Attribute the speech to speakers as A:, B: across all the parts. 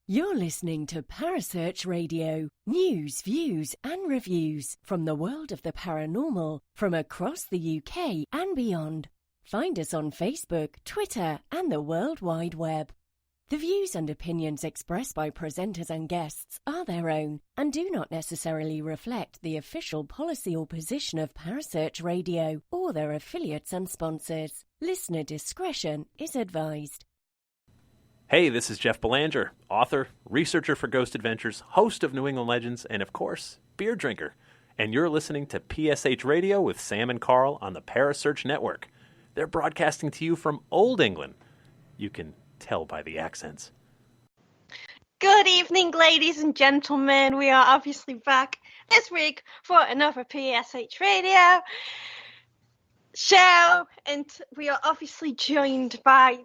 A: You're listening to Parasearch Radio, news, views and reviews from the world of the paranormal from across the UK and beyond. Find us on Facebook, Twitter and the World Wide Web. The views and opinions expressed by presenters and guests are their own and do not necessarily reflect the official policy or position of Parasearch Radio or their affiliates and sponsors. Listener discretion is advised.
B: Hey, this is Jeff Belanger, author, researcher for Ghost Adventures, host of New England Legends, and of course, beer drinker. And you're listening to PSH Radio with Sam and Carl on the Parasearch Network. They're broadcasting to you from Old England. You can tell by the accents.
C: Good evening, ladies and gentlemen. We are obviously back this week for another PSH Radio show, and we are obviously joined by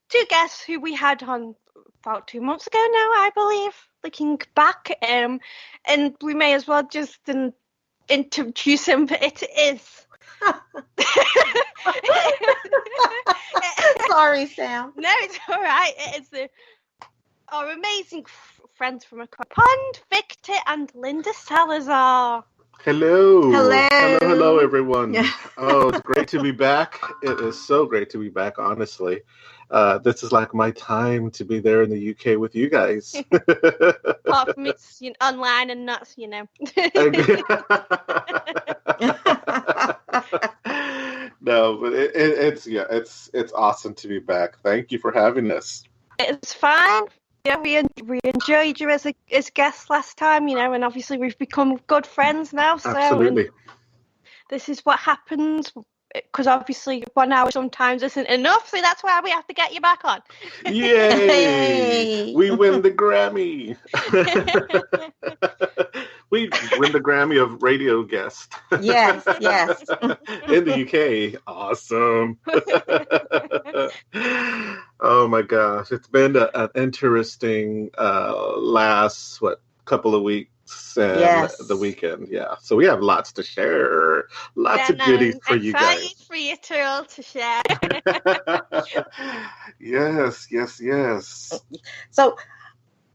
C: two guests who we had on about 2 months ago now, I believe, looking back, and we may as well just introduce him. It is...
D: Sorry, Sam.
C: No, it's all right. It is our amazing friends from across the pond, Viktor and Lynda Salazar.
E: Hello.
D: Hello,
E: everyone. Yeah. Oh, it's great to be back. It is so great to be back, honestly. This is like my time to be there in the UK with you guys.
C: Apart from it's online and not,
E: No, but it's awesome to be back. Thank you for having us.
C: It's fine. Yeah, we enjoyed you as guests last time, and obviously we've become good friends now. So
E: absolutely.
C: This is what happens, because obviously 1 hour sometimes isn't enough, so that's why we have to get you back on.
E: Yay! We win the Grammy. We win the Grammy of radio guest.
D: Yes.
E: In the UK. Awesome. Oh my gosh. It's been an interesting last, couple of weeks and the weekend. Yeah. So we have lots to share. Lots of goodies for you guys.
C: Excited for you two all to share.
E: Yes.
D: So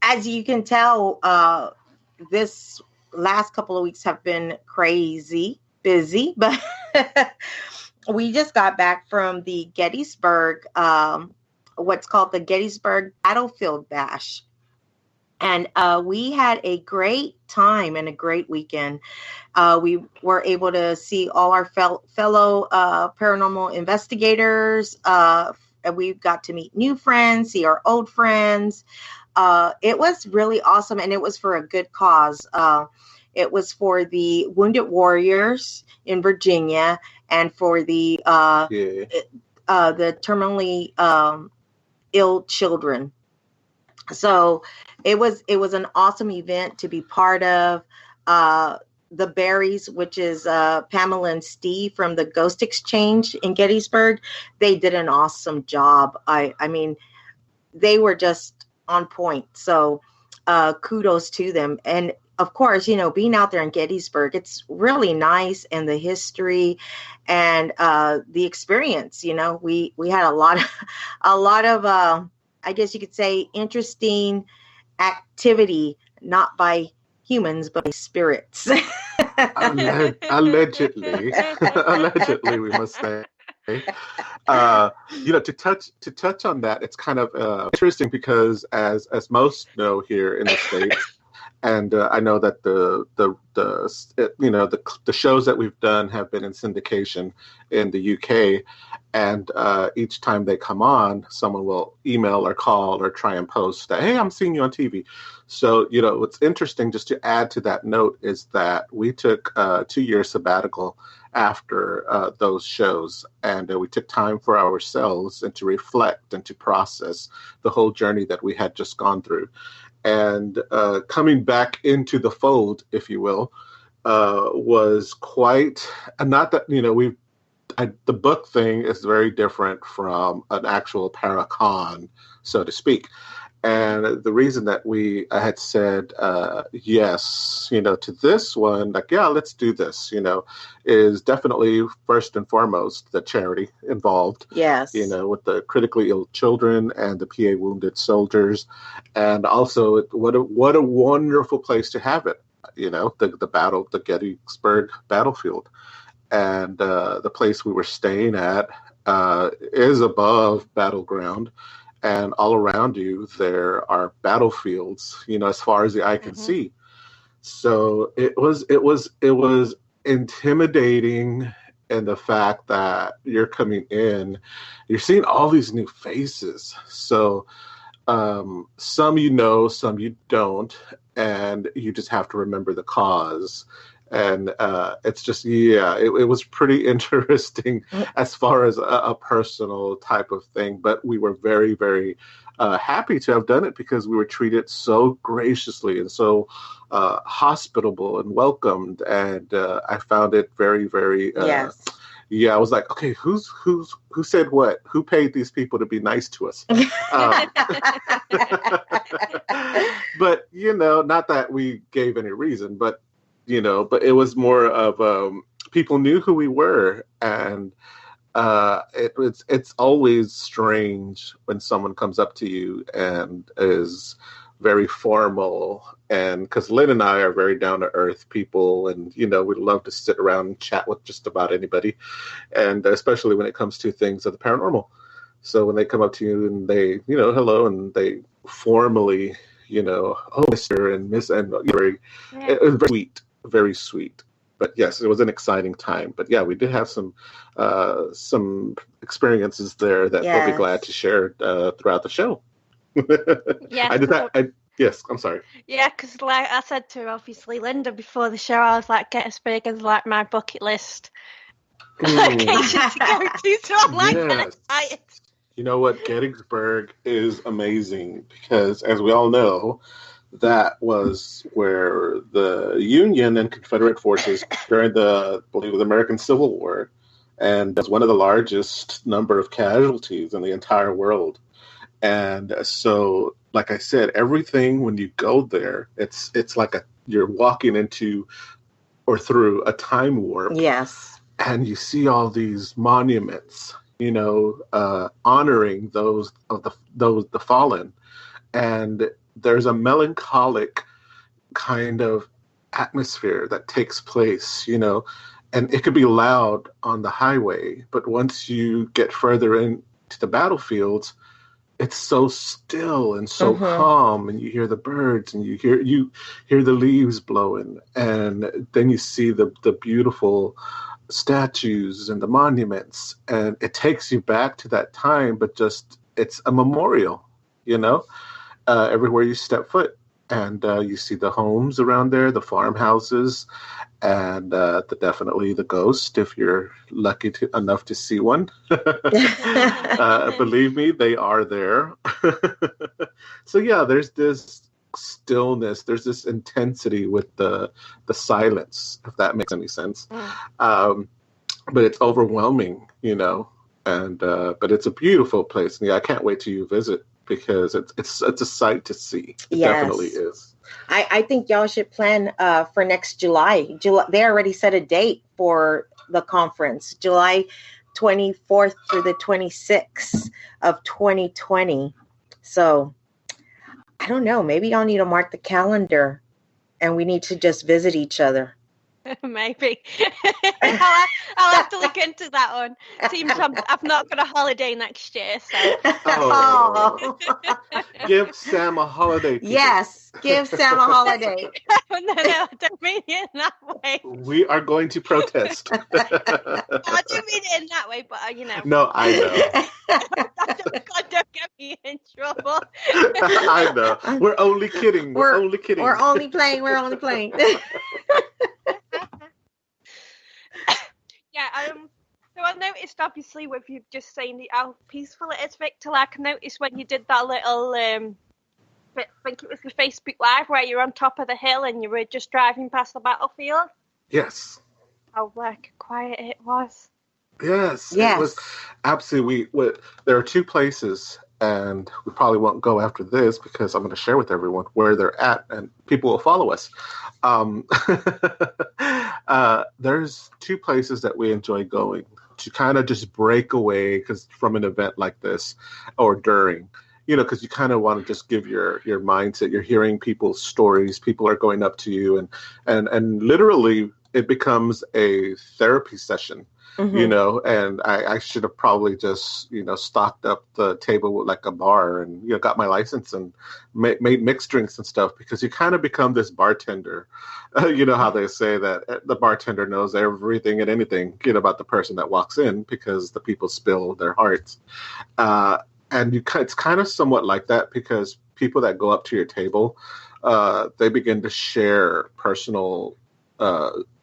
D: as you can tell, this last couple of weeks have been crazy busy, but we just got back from the Gettysburg, what's called the Gettysburg Battlefield Bash. And we had a great time and a great weekend. We were able to see all our fellow paranormal investigators. And we got to meet new friends, see our old friends. It was really awesome, and it was for a good cause. It was for the Wounded Warriors in Virginia, and for the terminally ill children. So it was an awesome event to be part of. The Berries, which is Pamela and Steve from the Ghost Exchange in Gettysburg, they did an awesome job. I mean, they were just on point. So kudos to them. And of course, being out there in Gettysburg, it's really nice, and the history and the experience. We had a lot of I guess you could say interesting activity, not by humans but by spirits.
E: Allegedly, we must say. To touch on that, it's kind of interesting because as most know here in the States, and I know that the shows that we've done have been in syndication in the UK, and each time they come on, someone will email or call or try and post that, hey, I'm seeing you on TV. So, what's interesting, just to add to that note, is that we took a 2-year sabbatical after those shows, and we took time for ourselves and to reflect and to process the whole journey that we had just gone through. And coming back into the fold, if you will, was quite, not that, the book thing is very different from an actual paracon, so to speak. And the reason that I had said yes, to this one, like, yeah, let's do this, is definitely first and foremost the charity involved.
D: Yes.
E: With the critically ill children and the PA wounded soldiers. And also, what a wonderful place to have it, the Gettysburg battlefield. And the place we were staying at is above battleground. And all around you, there are battlefields, as far as the eye can see. So it was intimidating in the fact that you're coming in, you're seeing all these new faces. So some some you don't, and you just have to remember the cause. And it's just, it was pretty interesting as far as a personal type of thing. But we were very, very happy to have done it because we were treated so graciously and so hospitable and welcomed. And I found it very, very,
D: yes.
E: Yeah, I was like, okay, who said what? Who paid these people to be nice to us? But, not that we gave any reason, but it was more of people knew who we were, and it's always strange when someone comes up to you and is very formal, and because Lynn and I are very down to earth people, and we love to sit around and chat with just about anybody, and especially when it comes to things of the paranormal. So when they come up to you and they hello, and they formally oh, Mr. and Miss, and it was very sweet. Very sweet. But yes, it was an exciting time. But yeah, we did have some experiences there that we'll be glad to share throughout the show.
C: Yeah.
E: Yes, I'm sorry.
C: Yeah, because like I said to obviously Lynda before the show, I was like, Gettysburg is like my bucket list location to go to. So I'm like excited.
E: You know what? Gettysburg is amazing because, as we all know, that was where the Union and Confederate forces during the American Civil War, and it was one of the largest number of casualties in the entire world. And so, like I said, everything when you go there, it's like you're walking into or through a time warp.
D: Yes.
E: And you see all these monuments, honoring those of the fallen, and there's a melancholic kind of atmosphere that takes place, and it could be loud on the highway, but once you get further into the battlefields, it's so still and so calm, and you hear the birds, and you hear the leaves blowing, and then you see the beautiful statues and the monuments, and it takes you back to that time, but just it's a memorial, everywhere you step foot. And you see the homes around there, the farmhouses, and definitely the ghost, if you're lucky enough to see one. Believe me, they are there. So yeah, there's this stillness, there's this intensity with the silence, if that makes any sense. But it's overwhelming, and but it's a beautiful place. And yeah, I can't wait till you visit, because it's a sight to see. It definitely is.
D: I think y'all should plan for next July. They already set a date for the conference, July 24th through the 26th of 2020. So I don't know. Maybe y'all need to mark the calendar, and we need to just visit each other.
C: Maybe. I'll have to look into that one. Seems I've not got a holiday next year, so.
E: Oh. Give Sam a holiday. People.
D: Yes, give Sam a holiday.
C: No, I don't mean it in that way.
E: We are going to protest.
C: I do mean it in that way, but
E: No, I know.
C: God, don't get me in trouble.
E: I know. We're only kidding. We're only kidding.
D: We're only playing. We're only playing.
C: Yeah, so I noticed, obviously, with you just saying how peaceful it is, Victor, like I noticed when you did that little, I think it was the Facebook Live, where you're on top of the hill and you were just driving past the battlefield.
E: Yes.
C: How, quiet it was.
E: Yes. It was absolutely, there are two places and we probably won't go after this because I'm going to share with everyone where they're at, and people will follow us. There's two places that we enjoy going to kind of just break away from an event like this, or during, because you kind of want to just give your mindset. You're hearing people's stories. People are going up to you, and literally it becomes a therapy session. Mm-hmm. And I should have probably just, stocked up the table with like a bar and, got my license and made mixed drinks and stuff, because you kind of become this bartender. How they say that the bartender knows everything and anything, about the person that walks in, because the people spill their hearts. And it's kind of somewhat like that, because people that go up to your table, they begin to share personal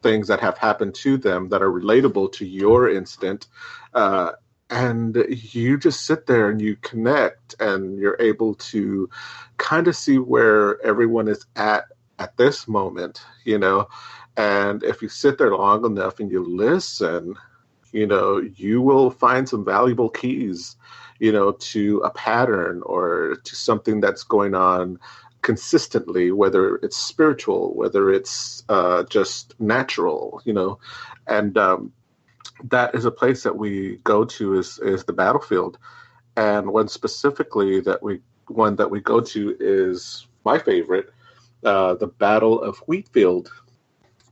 E: things that have happened to them that are relatable to your instant. And you just sit there and you connect, and you're able to kind of see where everyone is at this moment, and if you sit there long enough and you listen, you will find some valuable keys, to a pattern or to something that's going on consistently, whether it's spiritual, whether it's just natural, and that is a place that we go to is the battlefield. And one specifically that we go to is my favorite, the Battle of Wheatfield,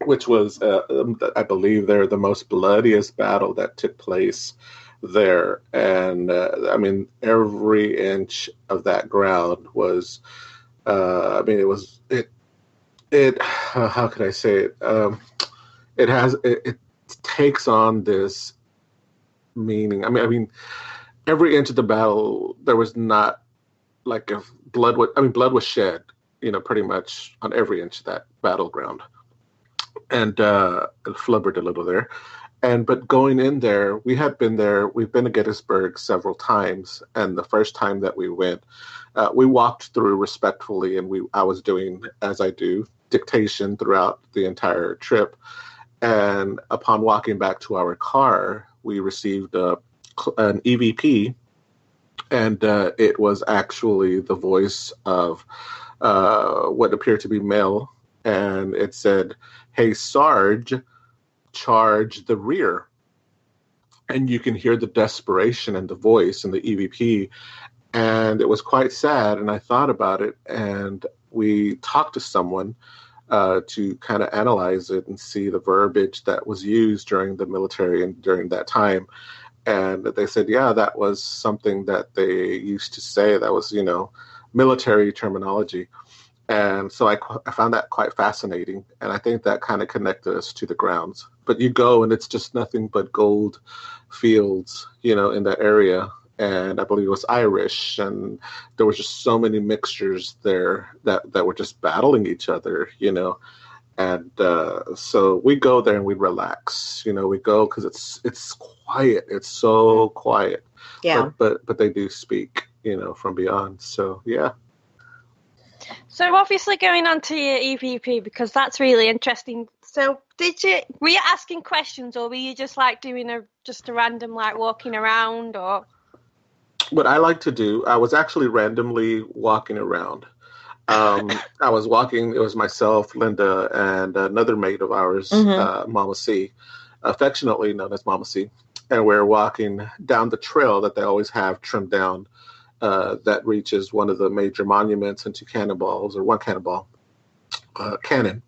E: which was, I believe, they're the most bloodiest battle that took place there. And every inch of that ground was, how could I say it? It takes on this meaning. Every inch of the battle, there was not like if blood was shed, pretty much on every inch of that battleground. And flubbered a little there. But going in there, we've been to Gettysburg several times. And the first time that we went, we walked through respectfully, and I was doing, as I do, dictation throughout the entire trip. And upon walking back to our car, we received an EVP, and it was actually the voice of what appeared to be male, and it said, "Hey, Sarge, charge the rear." And you can hear the desperation in the voice and the EVP, and it was quite sad. And I thought about it, and we talked to someone to kind of analyze it and see the verbiage that was used during the military and during that time. And they said, yeah, that was something that they used to say. That was, military terminology. And so I found that quite fascinating. And I think that kind of connected us to the grounds. But you go, and it's just nothing but gold fields, in that area. And I believe it was Irish, and there was just so many mixtures there that were just battling each other, And so we go there and we relax, we go because it's quiet. It's so quiet.
D: Yeah.
E: But they do speak, from beyond. So, yeah.
C: So obviously going on to your EVP, because that's really interesting. So were you asking questions, or were you just like doing a random like walking around, or?
E: What I like to do, I was actually randomly walking around. I was walking, it was myself, Linda, and another mate of ours, Mama C, affectionately known as Mama C. And we're walking down the trail that they always have trimmed down that reaches one of the major monuments and two cannonballs, or one cannonball, cannon.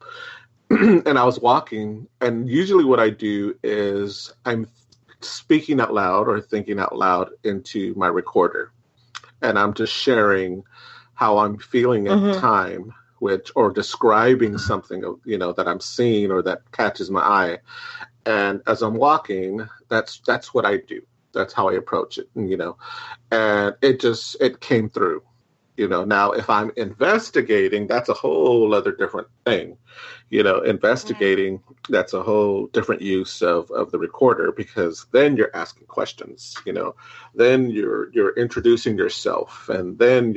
E: And I was walking, and usually what I do is I'm speaking out loud or thinking out loud into my recorder, and I'm just sharing how I'm feeling at the time, or describing something that I'm seeing or that catches my eye. And as I'm walking, that's what I do. That's how I approach it, and it came through. Now if I'm investigating, that's a whole other different thing. Investigating, that's a whole different use of the recorder, because then you're asking questions, then you're introducing yourself, and then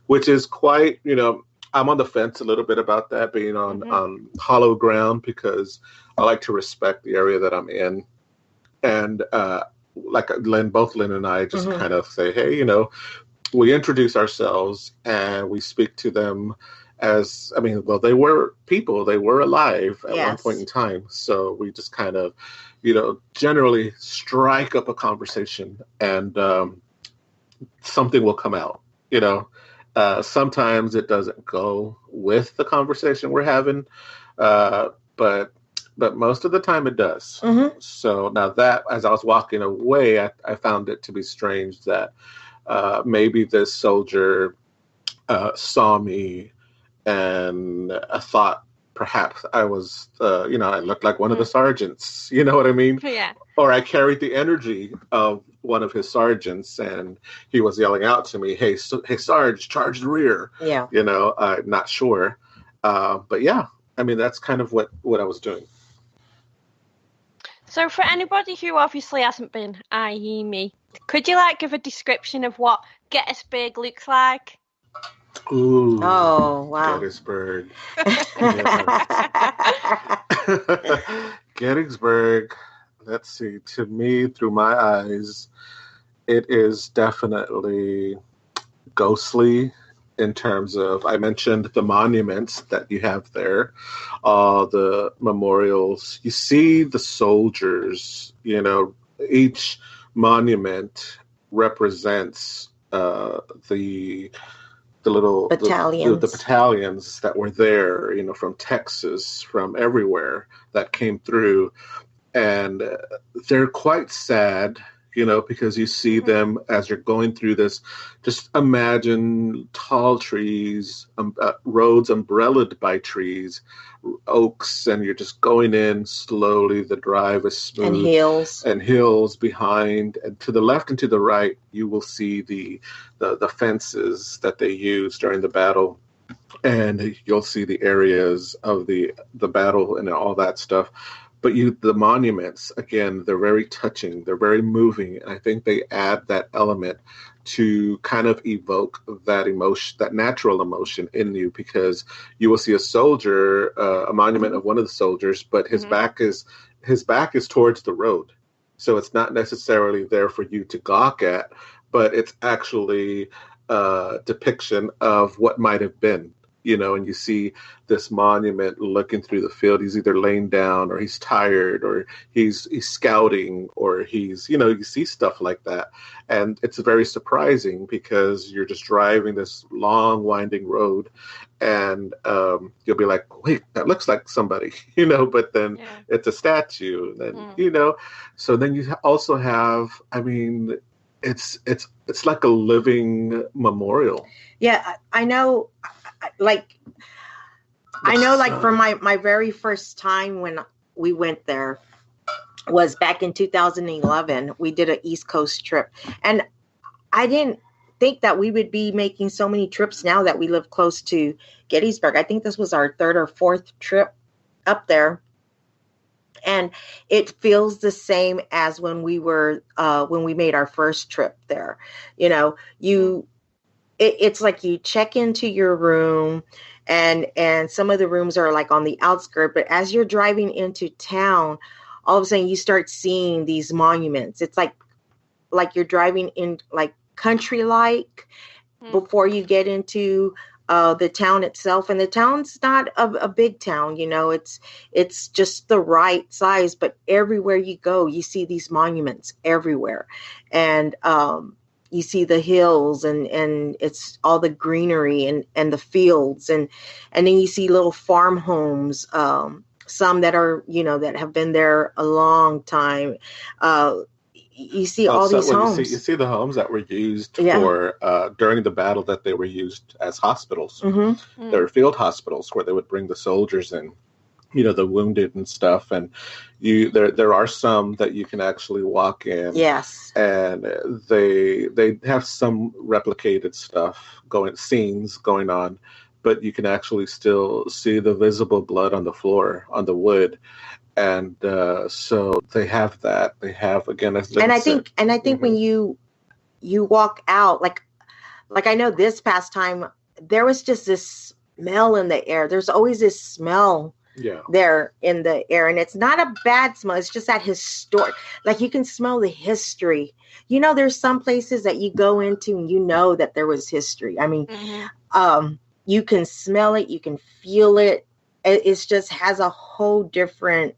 E: which is quite, I'm on the fence a little bit about that, being on hollow ground, because I like to respect the area that I'm in. And like both Lynn and I just kind of say, hey, we introduce ourselves and we speak to them as, they were people, they were alive at one point in time. So we just kind of, generally strike up a conversation and something will come out, sometimes it doesn't go with the conversation we're having, but most of the time it does.
D: Mm-hmm.
E: So now that, as I was walking away, I found it to be strange that maybe this soldier saw me and I thought perhaps I was, I looked like one of the sergeants, you know what I mean?
C: Yeah.
E: Or I carried the energy of one of his sergeants and he was yelling out to me, hey, Sarge, charge the rear.
D: Yeah.
E: I'm not sure. But yeah, that's kind of what I was doing.
C: So for anybody who obviously hasn't been, i.e. me, could you give a description of what Gettysburg looks like?
E: Ooh.
D: Oh, wow.
E: Gettysburg. Gettysburg, let's see, to me, through my eyes, it is definitely ghostly in terms of, I mentioned the monuments that you have there, the memorials. You see the soldiers, each monument represents the little
D: battalions.
E: The battalions that were there, from Texas, from everywhere that came through. And they're quite sad, because you see them as you're going through this. Just imagine tall trees, roads umbrellaed by trees, oaks, and you're just going in slowly. The drive is smooth. And hills behind. And to the left and to the right, you will see the fences that they used during the battle. And you'll see the areas of the battle and all that stuff. But the monuments, again, they're very touching. They're very moving. And I think they add that element to kind of evoke that emotion, that natural emotion in you, because you will see a soldier, a monument of one of the soldiers, but his back is towards the road. So it's not necessarily there for you to gawk at, but it's actually a depiction of what might have been. And you see this monument looking through the field. He's either laying down or he's tired or he's scouting or he's, you see stuff like that. And it's very surprising because you're just driving this long winding road and you'll be like, wait, that looks like somebody, but then it's a statue. And then, so then you also have, it's like a living memorial.
D: Yeah, I know. From my very first time when we went there was back in 2011. We did an East Coast trip, and I didn't think that we would be making so many trips now that we live close to Gettysburg. I think this was our third or fourth trip up there, and it feels the same as when we made our first trip there. It's like you check into your room and some of the rooms are like on the outskirts, but as you're driving into town, all of a sudden you start seeing these monuments. It's like you're driving in like country-like before you get into the town itself. And the town's not a big town, it's just the right size, but everywhere you go, you see these monuments everywhere. And, you see the hills and it's all the greenery and the fields. And then you see little farm homes, some that are, that have been there a long time. You see all these homes.
E: You see the homes that were used for during the battle, that they were used as hospitals.
D: Mm-hmm.
E: They were field hospitals where they would bring the soldiers in, the wounded and stuff. And there are some that you can actually walk in.
D: Yes.
E: And they have some replicated scenes going on, but you can actually still see the visible blood on the floor, on the wood. And so they have that. They have, again,
D: I think when you walk out, like I know this past time, there was just this smell in the air. There's always this smell there in the air. And it's not a bad smell. It's just that historic, like you can smell the history. You know, there's some places that you go into and you know that there was history. I mean, you can smell it, you can feel it. It just has a whole different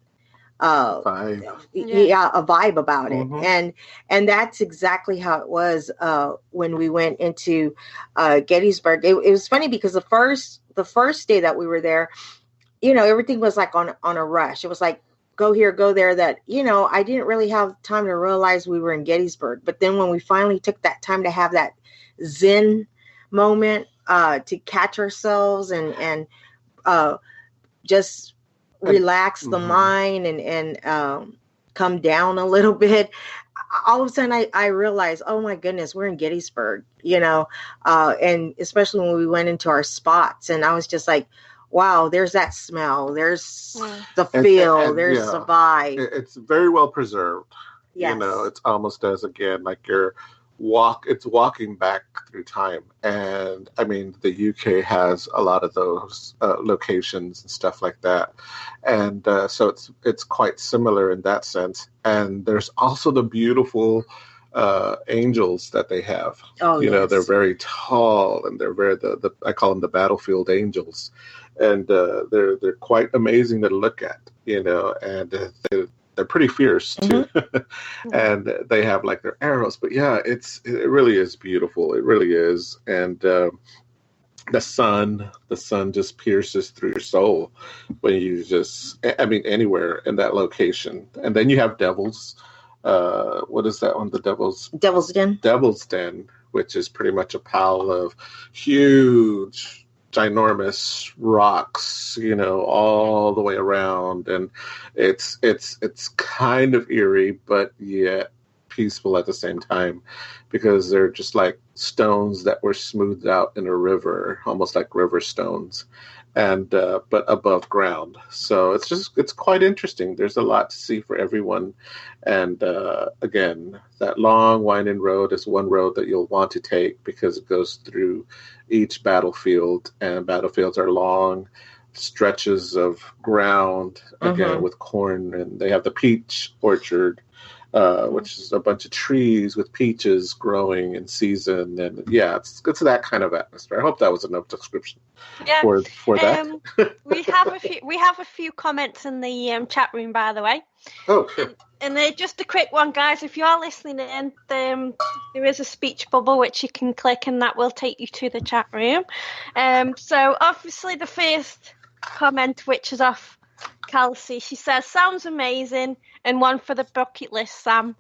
E: vibe.
D: A vibe about it. And that's exactly how it was when we went into Gettysburg. It was funny because the first day that we were there, you know, everything was like on a rush. It was like, go here, go there, that, you know, I didn't really have time to realize we were in Gettysburg. But then when we finally took that time to have that Zen moment, to catch ourselves and just relax the mind and come down a little bit, all of a sudden I realized, oh my goodness, we're in Gettysburg, you know, and especially when we went into our spots, and I was just like, wow, there's that smell, there's the feel, and there's the vibe.
E: It's very well preserved.
D: Yes.
E: You know, it's almost as, again, like it's walking back through time. And I mean, the UK has a lot of those locations and stuff like that. And so it's quite similar in that sense. And there's also the beautiful angels that they have. You know, they're very tall, and they're very, I call them the battlefield angels. And they're quite amazing to look at, you know, and they're pretty fierce too. And they have like their arrows, but yeah, it really is beautiful. It really is. And the sun just pierces through your soul when you anywhere in that location. And then you have devils. What is that one? The Devil's Den. Devil's Den, which is pretty much a pile of huge, ginormous rocks, you know, all the way around, and it's kind of eerie, but yet peaceful at the same time, because they're just like stones that were smoothed out in a river, almost like river stones, and but above ground. So it's quite interesting. There's a lot to see for everyone, and again, that long winding road is one road that you'll want to take, because it goes through each battlefield, and battlefields are long stretches of ground, again, with corn, and they have the peach orchard, which is a bunch of trees with peaches growing in season. And yeah, it's that kind of atmosphere. I hope that was enough description for that.
C: we have a few comments in the chat room, by the way.
E: Oh, sure.
C: And just a quick one, guys. If you are listening in, there is a speech bubble which you can click, and that will take you to the chat room. So obviously the first comment, which is off Kelsey, she says, "Sounds amazing, and one for the bucket list, Sam."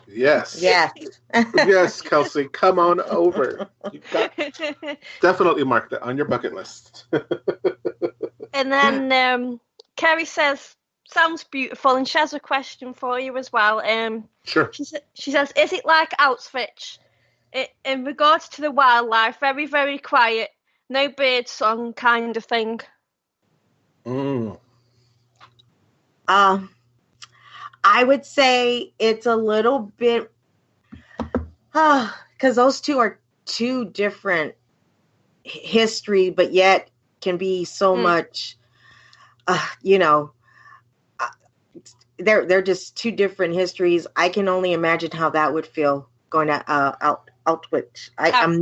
E: Yes. Yes, Kelsey, come on over. Definitely mark that on your bucket list.
C: And then Kerry says, "Sounds beautiful," and she has a question for you as well.
E: Sure.
C: She says, "Is it like Auschwitz? In regards to the wildlife, very, very quiet, no bird song kind of thing?"
D: I would say it's a little bit, because those two are two different history, but yet can be so much, you know, they're just two different histories. I can only imagine how that would feel going to Auschwitz. I can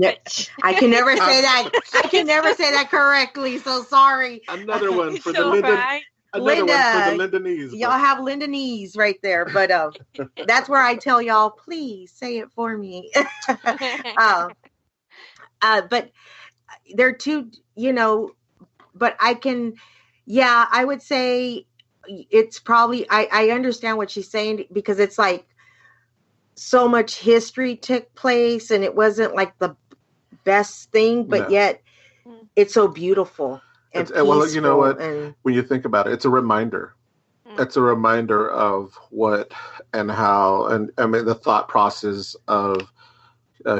D: never say that. I can never say that correctly. So sorry.
E: Another one for the Lynda. Another one for the Lyndanese.
D: Y'all have Lyndanese right there, but that's where I tell y'all, please say it for me. But they're two, you know. But I would say it's probably. I understand what she's saying, because it's like so much history took place, and it wasn't like the best thing, but yet it's so beautiful.
E: Well, you know what? When you think about it, it's a reminder. It's a reminder of what and how, and I mean, the thought process of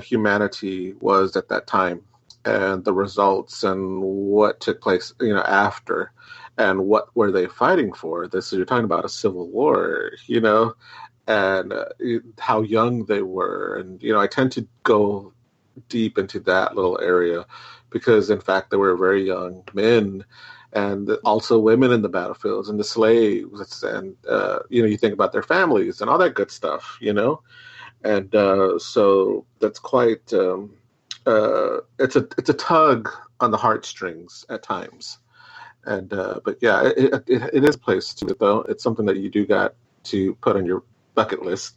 E: humanity was at that time, and the results, and what took place, you know, after, and what were they fighting for? You're talking about a civil war, you know, and how young they were, and you know, I tend to go deep into that little area, because in fact they were very young men, and also women in the battlefields and the slaves, and you think about their families and all that good stuff, and so that's quite it's a tug on the heartstrings at times, and but yeah, it is a place to it though. It's something that you do got to put on your bucket list.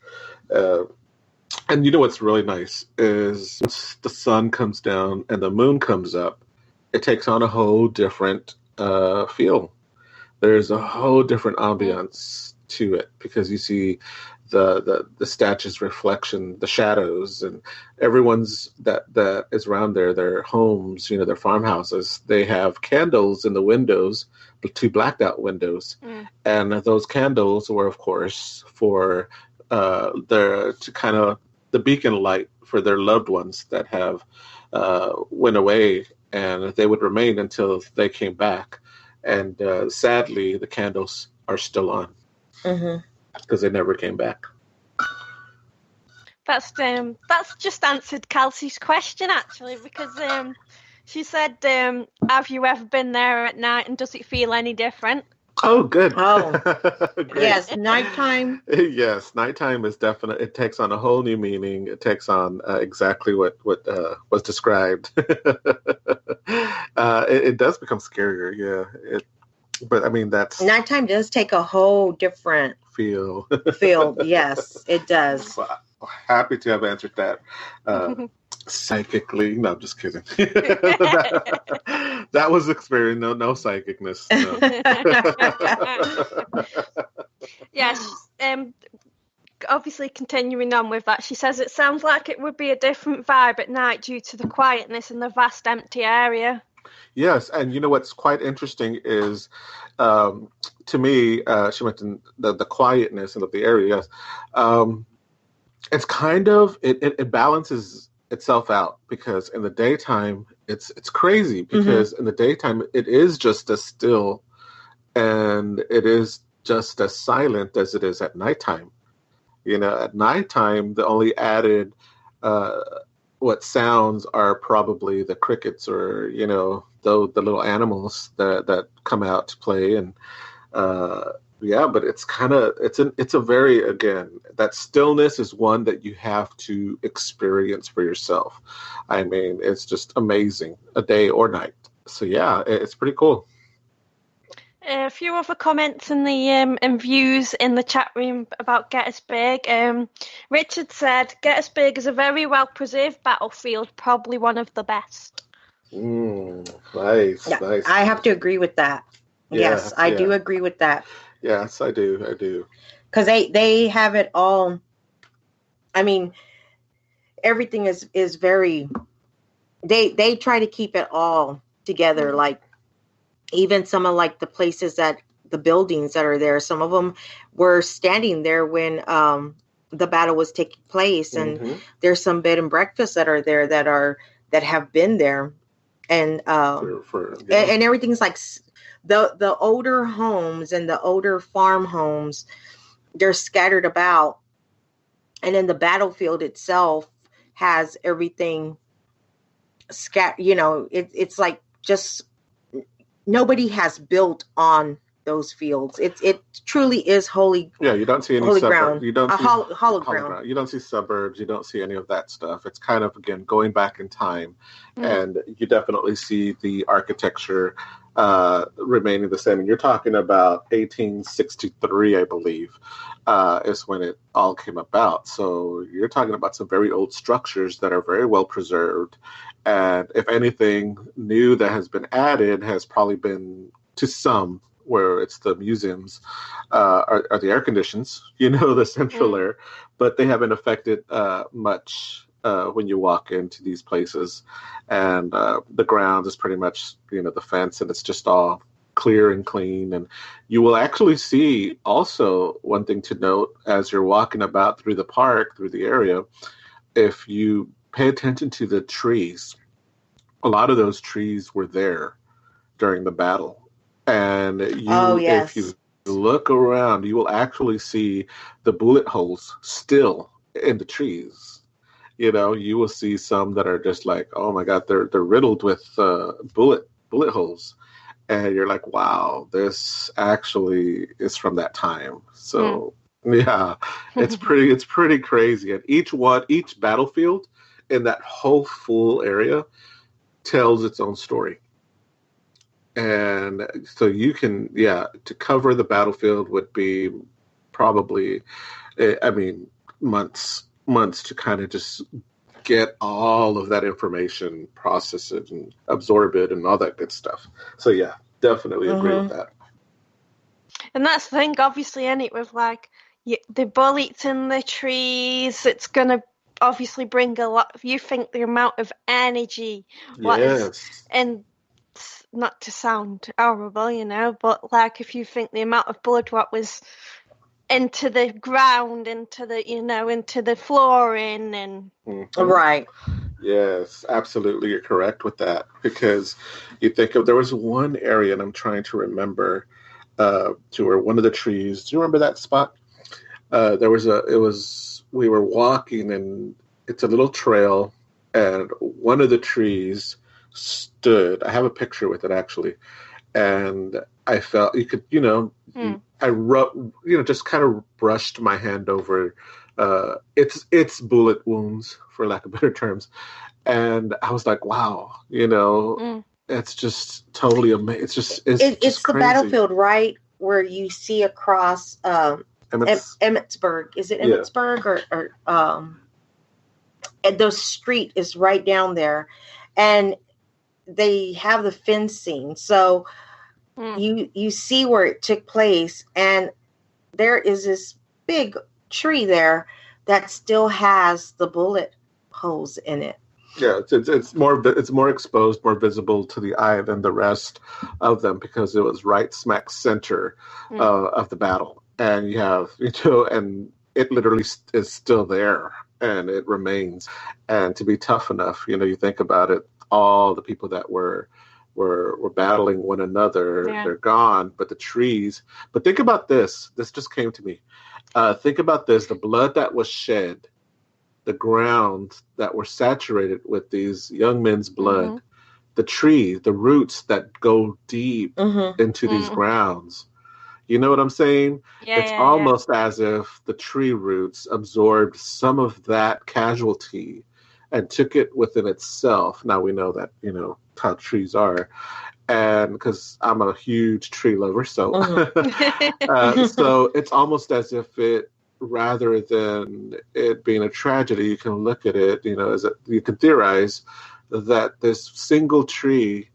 E: And what's really nice is once the sun comes down and the moon comes up, it takes on a whole different feel. There's a whole different ambiance to it because you see the statue's reflection, the shadows, and everyone's that is around there, their homes, their farmhouses. They have candles in the windows, 2 blacked out windows, and those candles were, of course, for the beacon light for their loved ones that have went away, and they would remain until they came back. And sadly, the candles are still on because they never came back.
C: That's just answered Kelsey's question actually, because she said, "Have you ever been there at night, and does it feel any different?"
E: Oh, good.
D: Oh, yes, nighttime.
E: Yes, nighttime is definitely. It takes on a whole new meaning. It takes on exactly what was described. It does become scarier, yeah. But I mean, that's
D: nighttime does take a whole different
E: feel.
D: Yes, it does.
E: Well, happy to have answered that. Psychically, no, I'm just kidding. that was experience. No psychicness. No.
C: Yes. Obviously, continuing on with that, she says it sounds like it would be a different vibe at night due to the quietness and the vast empty area.
E: Yes, and what's quite interesting is, to me, she mentioned the quietness and of the area. Yes, it's kind of it balances itself out, because in the daytime it's crazy, because in the daytime it is just as still and it is just as silent as it is at nighttime. At nighttime the only added what sounds are probably the crickets or the little animals that come out to play, and yeah, but it's a very, again, that stillness is one that you have to experience for yourself. I mean, it's just amazing, a day or night. So yeah, it's pretty cool.
C: A few other comments in the and views in the chat room about Gettysburg. Richard said Gettysburg is a very well preserved battlefield, probably one of the best.
E: Nice,
D: yeah,
E: nice.
D: I have to agree with that.
E: Yeah,
D: yes, I do agree with that.
E: Yes, I do.
D: Because they have it all. I mean, everything is very. They try to keep it all together. Like even some of like the places that the buildings that are there. Some of them were standing there when the battle was taking place, and there's some bed and breakfasts that are there that have been there, and and everything's like. The older homes and the older farm homes, they're scattered about, and then the battlefield itself has everything it's like just nobody has built on those fields. It truly is holy.
E: Yeah, you don't see any
D: holy
E: suburbs.
D: ground.
E: You don't see
D: hollow ground.
E: You don't see suburbs. You don't see any of that stuff. It's kind of, again, going back in time, and you definitely see the architecture remaining the same. And you're talking about 1863, I believe, is when it all came about. So you're talking about some very old structures that are very well preserved. And if anything new that has been added has probably been to some, where it's the museums, are the air conditions, the central air, but they haven't affected much when you walk into these places. And the ground is pretty much, the fence, and it's just all clear and clean. And you will actually see also one thing to note as you're walking about through the park, through the area, if you pay attention to the trees, a lot of those trees were there during the battle. And if you look around, you will actually see the bullet holes still in the trees. You will see some that are just like, oh my God, they're riddled with bullet holes. and you're like, wow, this actually is from that time. So yeah, it's pretty crazy. And each battlefield in that whole full area tells its own story. And so you can, to cover the battlefield would be probably, months to kind of just get all of that information, process it and absorb it and all that good stuff. So yeah, definitely agree with that.
C: And that's the thing, obviously, in it with like the bullets in the trees, it's going to obviously bring a lot of, you think the amount of energy, and not to sound horrible, but like if you think the amount of blood what was into the ground, into the flooring and
D: right.
E: Yes, absolutely, you're correct with that, because you think there was one area, and I'm trying to remember, to where one of the trees. Do you remember that spot? We were walking, and it's a little trail, and one of the trees stood. I have a picture with it actually, and I felt you could, I just kind of brushed my hand over its bullet wounds, for lack of better terms, and I was like, wow, it's just totally amazing. It's
D: the battlefield, right, where you see across Emmitsburg. Is it Emmitsburg or and the street is right down there, and they have the fencing, so you see where it took place, and there is this big tree there that still has the bullet holes in it.
E: Yeah, it's more exposed, more visible to the eye than the rest of them, because it was right smack center of the battle, and you have and it literally is still there, and it remains. And to be tough enough, you think about it, all the people that were battling one another, they're gone, but the trees. But think about this. This just came to me. Think about this: the blood that was shed, the ground that were saturated with these young men's blood, the tree, the roots that go deep into these grounds. You know what I'm saying? It's almost as if the tree roots absorbed some of that casualty and took it within itself. Now we know that, how trees are. And because I'm a huge tree lover, so so it's almost as if it, rather than it being a tragedy, you can look at it, you can theorize that this single tree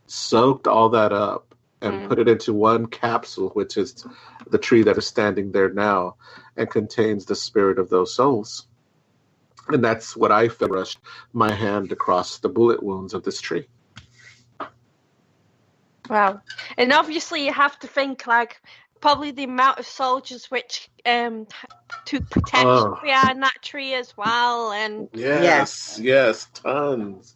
E: soaked all that up and put it into one capsule, which is the tree that is standing there now, and contains the spirit of those souls. And that's what I felt, rushed my hand across the bullet wounds of this tree.
C: Wow. And obviously you have to think like probably the amount of soldiers which took protection behind that tree as well. And
E: yes, tons.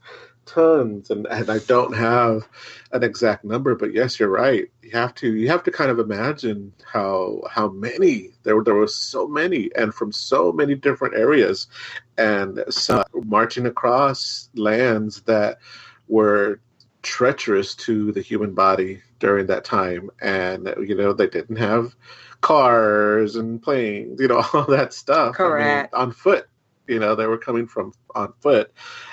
E: And I don't have an exact number, but yes, you're right. You have to kind of imagine how many there were so many, and from so many different areas, and so marching across lands that were treacherous to the human body during that time. And they didn't have cars and planes, all that stuff.
D: Correct.
E: On foot, they were coming from on foot.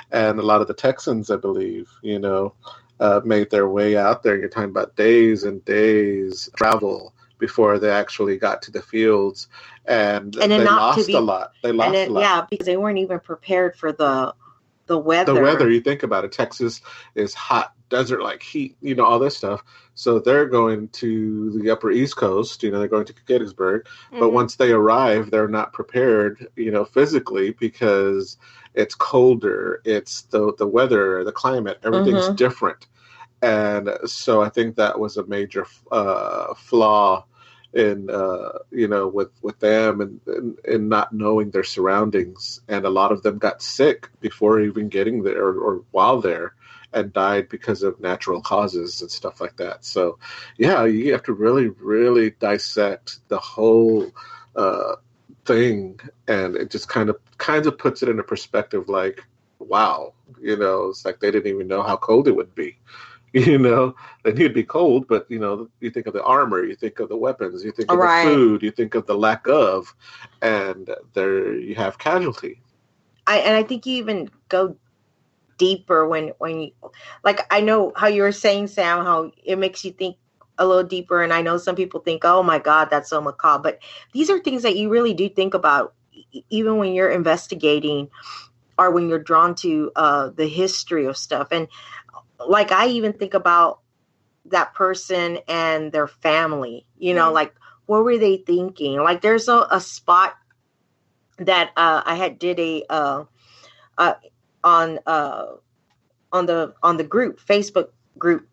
E: And a lot of the Texans, I believe, made their way out there. You're talking about days and days travel before they actually got to the fields, and they lost a lot. Yeah,
D: because they weren't even prepared for the weather.
E: The weather, you think about it. Texas is hot, desert-like heat, all this stuff. So they're going to the Upper East Coast, they're going to Gettysburg. But once they arrive, they're not prepared, physically, because it's colder. It's the weather, the climate, everything's different. And so I think that was a major flaw in, with them and not knowing their surroundings. And a lot of them got sick before even getting there or while there, and died because of natural causes and stuff like that. So, yeah, you have to really, really dissect the whole thing, and it just kind of puts it into perspective. Like, wow, it's like they didn't even know how cold it would be. then you'd be cold. But, you think of the armor, you think of the weapons, you think of the food, you think of the lack of, and there you have casualty.
D: I think you even go deeper when you, like, I know how you were saying, Sam, how it makes you think a little deeper. And I know some people think, oh my God, that's so macabre. But these are things that you really do think about, even when you're investigating or when you're drawn to the history of stuff. And like, I even think about that person and their family, like, what were they thinking? Like, there's a spot that I had did on the group, Facebook group.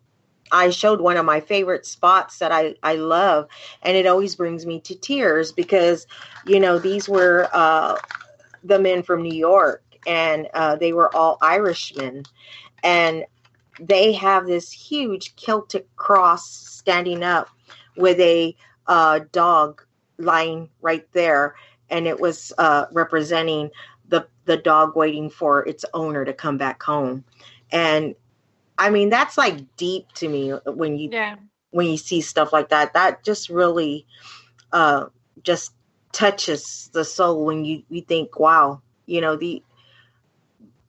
D: I showed one of my favorite spots that I love, and it always brings me to tears because, these were the men from New York, and they were all Irishmen, and they have this huge Celtic cross standing up with a dog lying right there, and it was representing the dog waiting for its owner to come back home. And I mean, that's like deep to me when you see stuff like that. That just really just touches the soul when you think, wow,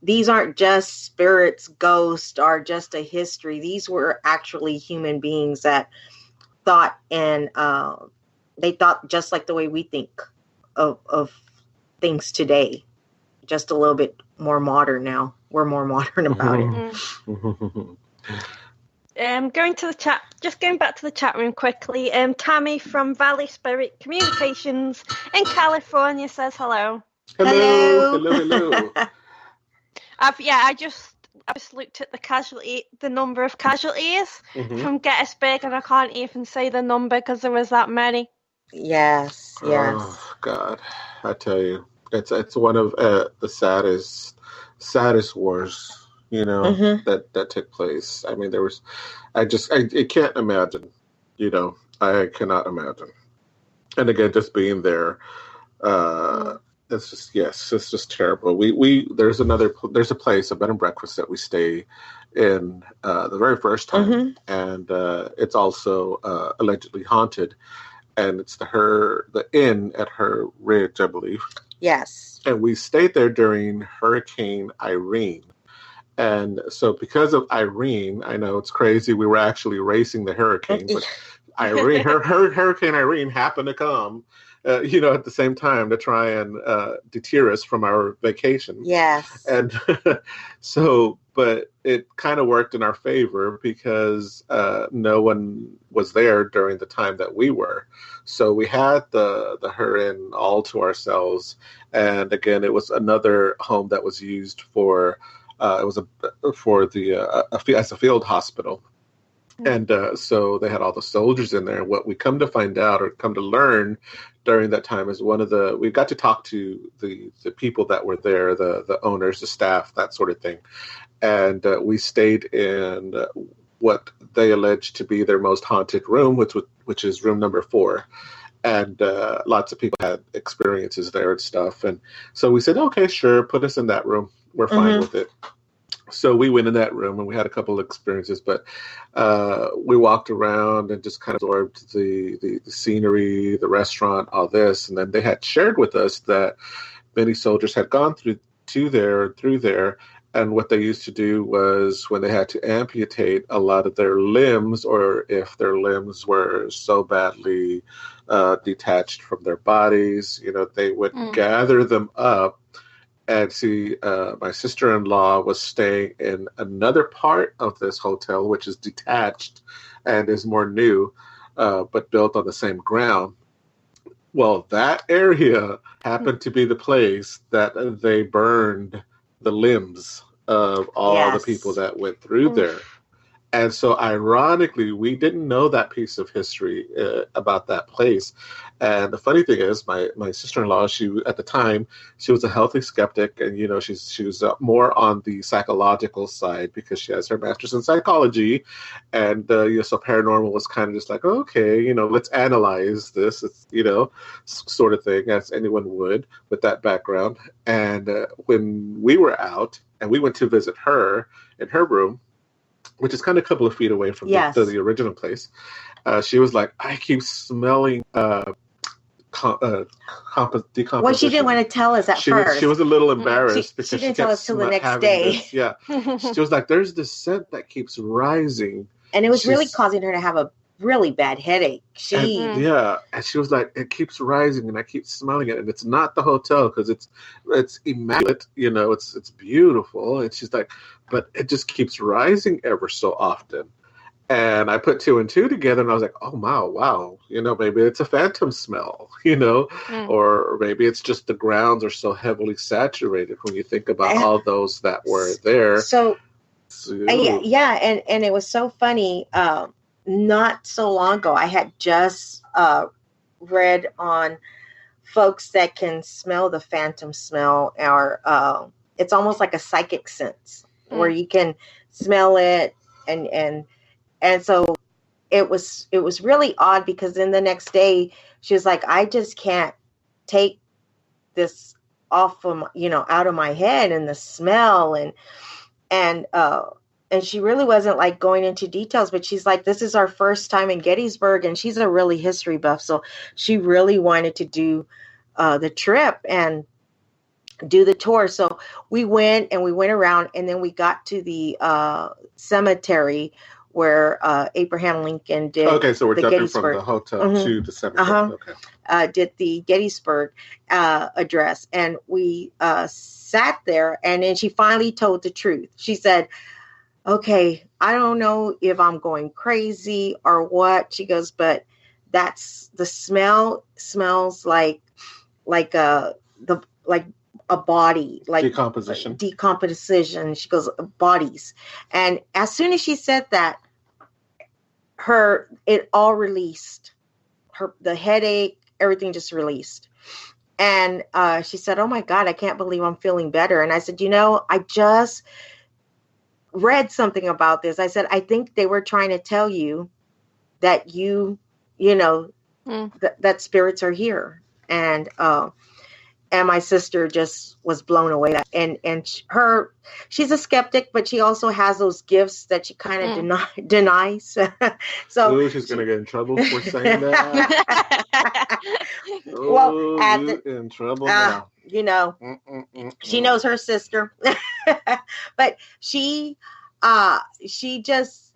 D: these aren't just spirits, ghosts, or just a history. These were actually human beings that thought, and they thought just like the way we think of things today, just a little bit more modern now. We're more modern about
C: it. Going to the chat, just going back to the chat room quickly. Tammy from Valley Spirit Communications in California says hello.
E: Hello.
C: I just looked at the number of casualties from Gettysburg, and I can't even say the number because there was that many.
D: Yes.
E: Oh God, I tell you, it's one of the saddest wars, that took place. I mean, I can't imagine, I cannot imagine. And again, just being there, it's just terrible. There's a place, a bed and breakfast that we stay in the very first time, and it's also allegedly haunted, and it's the inn at Her Ridge, I believe.
D: Yes.
E: And we stayed there during Hurricane Irene. And so because of Irene, I know it's crazy, we were actually racing the hurricane, but Hurricane Irene happened to come, at the same time to try and deter us from our vacation.
D: Yes.
E: And but it kind of worked in our favor because no one was there during the time that we were. So we had the Inn all to ourselves. And again, it was another home that was used for as a field hospital. And so they had all the soldiers in there. What we come to find out or come to learn during that time is we got to talk to the people that were there, the owners, the staff, that sort of thing. And we stayed in what they alleged to be their most haunted room, which is room number 4. And lots of people had experiences there and stuff. And so we said, okay, sure, put us in that room. We're fine with it. So we went in that room and we had a couple of experiences, but we walked around and just kind of absorbed the scenery, the restaurant, all this. And then they had shared with us that many soldiers had gone through there. And what they used to do was when they had to amputate a lot of their limbs, or if their limbs were so badly detached from their bodies, they would gather them up. And see, my sister-in-law was staying in another part of this hotel, which is detached and is more new, but built on the same ground. Well, that area happened to be the place that they burned the limbs of all the people that went through there. And so ironically, we didn't know that piece of history about that place. And the funny thing is, my sister-in-law, at the time, she was a healthy skeptic. And, she was more on the psychological side because she has her master's in psychology. And, so paranormal was kind of just like, okay, let's analyze this, sort of thing, as anyone would with that background. And when we were out and we went to visit her in her room, which is kind of a couple of feet away from
D: Yes.
E: the original place. She was like, I keep smelling decomposition.
D: Well, she didn't want to tell us at first.
E: She was a little embarrassed because
D: she didn't
E: kept
D: tell us till the next day.
E: Yeah. She was like, there's this scent that keeps rising.
D: And it was really causing her to have a really bad headache.
E: And she was like, it keeps rising and I keep smelling it. And it's not the hotel because it's immaculate, it's beautiful. And she's like, but it just keeps rising ever so often. And I put 2 and 2 together and I was like, oh, wow, maybe it's a phantom smell, or maybe it's just the grounds are so heavily saturated when you think about all those that were there.
D: So and it was so funny. Not so long ago, I had just read on folks that can smell the phantom smell, or it's almost like a psychic sense where you can smell it and so it was really odd because then the next day she was like, I just can't take this off of out of my head and the smell and she really wasn't like going into details, but she's like, this is our first time in Gettysburg, and she's a really history buff, so she really wanted to do the trip and do the tour. So we went around, and then we got to the cemetery where Abraham Lincoln did. Okay,
E: so we're jumping from the hotel to the cemetery. Okay.
D: Did the Gettysburg address, and we sat there, and then she finally told the truth. She said, okay, I don't know if I'm going crazy or what. She goes, but that's the smell smells like a body, like decomposition. She goes, bodies. And as soon as she said that, it all released. The headache, everything just released. And she said, oh my God, I can't believe I'm feeling better. And I said, I just read something about this. I said, I think they were trying to tell you that that spirits are here. And my sister just was blown away. And she's a skeptic, but she also has those gifts that she kind of denies. So
E: she's going to get in trouble for saying that. In trouble now.
D: She knows her sister, but she just,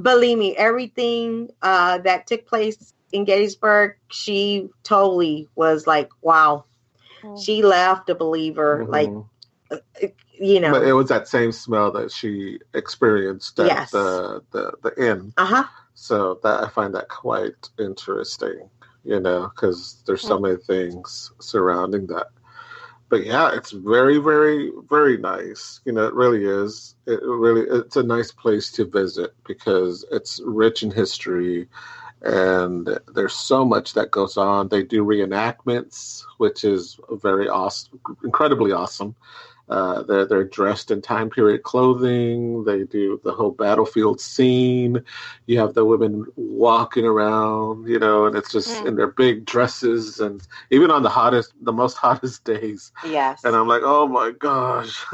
D: believe me, everything that took place in Gettysburg, she totally was like, wow. She left a believer, like,
E: But it was that same smell that she experienced at the inn. So that I find that quite interesting, because there's so many things surrounding that. But yeah, it's very, very, very nice. It really is. It's a nice place to visit because it's rich in history. And there's so much that goes on. They do reenactments, which is very awesome, incredibly awesome. They're dressed in time period clothing. They do the whole battlefield scene. You have the women walking around, and it's just in their big dresses, and even on the most hottest days.
D: Yes.
E: And I'm like, oh my gosh.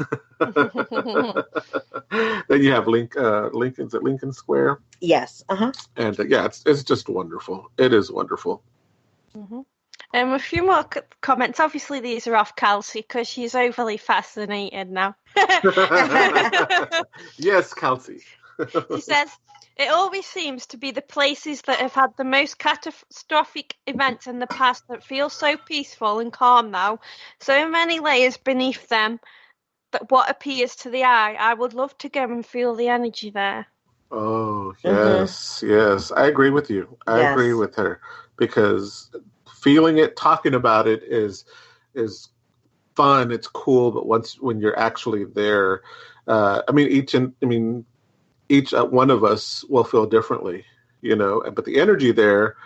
E: Then you have Lincoln's at Lincoln Square.
D: Yes.
E: And it's just wonderful. It is wonderful.
C: A few more comments. Obviously, these are off Kelsey because she's overly fascinated now.
E: Yes, Kelsey.
C: She says, it always seems to be the places that have had the most catastrophic events in the past that feel so peaceful and calm now. So many layers beneath them that what appears to the eye. I would love to go and feel the energy there.
E: Oh, yes, yes. I agree with you. I agree with her because feeling it, talking about it is fun. It's cool, but when you're actually there, each one of us will feel differently, But the energy there,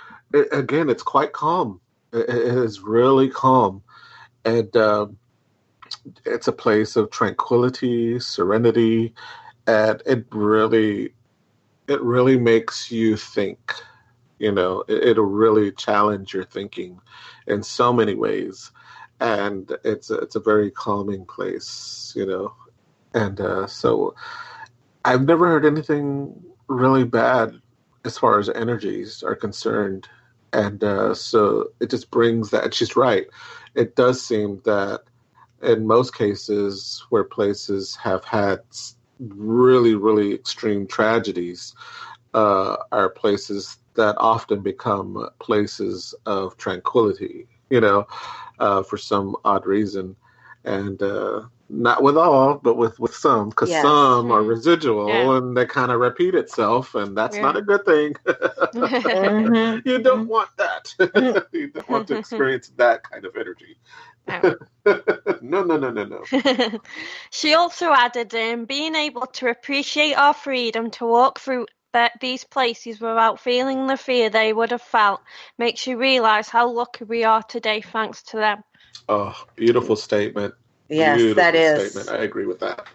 E: again, it's quite calm. It is really calm, and it's a place of tranquility, serenity, and it really makes you think. It'll really challenge your thinking in so many ways, and it's a very calming place, And so I've never heard anything really bad as far as energies are concerned. And so it just brings that. She's right. It does seem that in most cases where places have had really, really extreme tragedies are places that often become places of tranquility, for some odd reason. And not with all, but with some, because some are residual and they kind of repeat itself, and that's not a good thing. You don't want that. You don't want to experience that kind of energy. No.
C: She also added, being able to appreciate our freedom to walk through these places without feeling the fear they would have felt makes you realize how lucky we are today thanks to them.
E: Oh, beautiful statement.
D: Yes,
E: beautiful
D: that is.
E: Statement. I agree with that.